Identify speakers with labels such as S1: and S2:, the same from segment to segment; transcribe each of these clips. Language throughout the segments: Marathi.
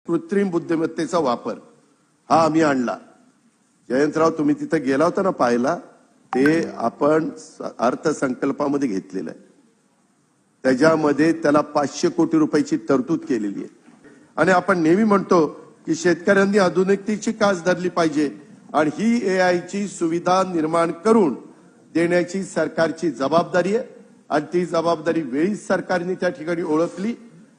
S1: कृत्रिम बुद्धिमत्तेचा वापर हा आम्ही आणला। जयंतराव तुम्ही तिथे गेला होता ना पाहायला, ते आपण अर्थसंकल्पामध्ये घेतलेलं आहे। त्याच्यामध्ये त्याला 500 कोटी रुपयाची तरतूद केलेली आहे। आणि आपण नेहमी म्हणतो की शेतकऱ्यांनी आधुनिकतेची कास धरली पाहिजे आणि ही एआय ची सुविधा निर्माण करून देण्याची सरकारची जबाबदारी आहे आणि ती जबाबदारी वेळीच सरकारने त्या ठिकाणी ओळखली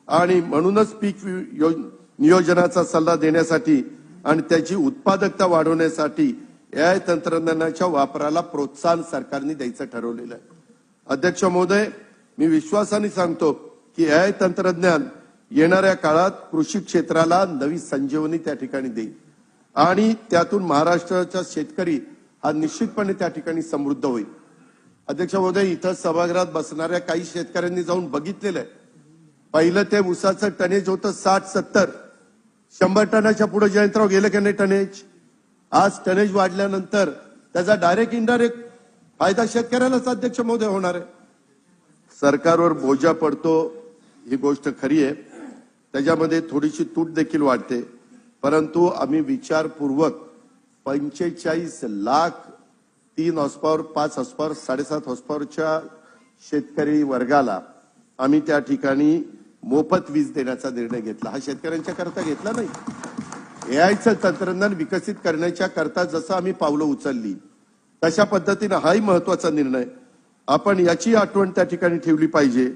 S1: आणि म्हणूनच पीक नियोजनाचा सल्ला देण्यासाठी आणि त्याची उत्पादकता वाढवण्यासाठी एआय तंत्रज्ञानाच्या वापराला प्रोत्साहन सरकारने द्यायचं ठरवलेलं आहे। अध्यक्ष महोदय, मी विश्वासाने सांगतो की एआय तंत्रज्ञान येणाऱ्या काळात कृषी क्षेत्राला नवी संजीवनी त्या ठिकाणी देईल आणि त्यातून महाराष्ट्राचा शेतकरी हा निश्चितपणे त्या ठिकाणी समृद्ध होईल। अध्यक्ष महोदय, इथं सभागृहात बसणाऱ्या काही शेतकऱ्यांनी जाऊन बघितलेलं आहे। पहिलं ते ऊसाचं टनेज होतं 60-70, 100 टनाच्या पुढे जयंतराव गेलं की नाही टनेज। आज टनेज वाढल्यानंतर त्याचा डायरेक्ट इनडायरेक्ट फायदा शेतकऱ्यालाच अध्यक्ष महोदय होणार आहे। सरकारवर बोजा पडतो ही गोष्ट खरी आहे, त्याच्यामध्ये थोडीशी तूट देखील वाढते, परंतु आम्ही विचारपूर्वक 45 lakh 3 horse power 5 horse power 7.5 horse पॉवरच्या शेतकरी वर्गाला आम्ही त्या ठिकाणी मोफत वीज देण्याचा निर्णय घेतला। हा शेतकऱ्यांच्या करता घेतला नाही, एआयचं तंत्रज्ञान विकसित करण्याच्या करता जसं आम्ही पावलं उचलली तशा पद्धतीने हाही महत्वाचा निर्णय। आपण याची आठवण त्या ठिकाणी ठेवली पाहिजे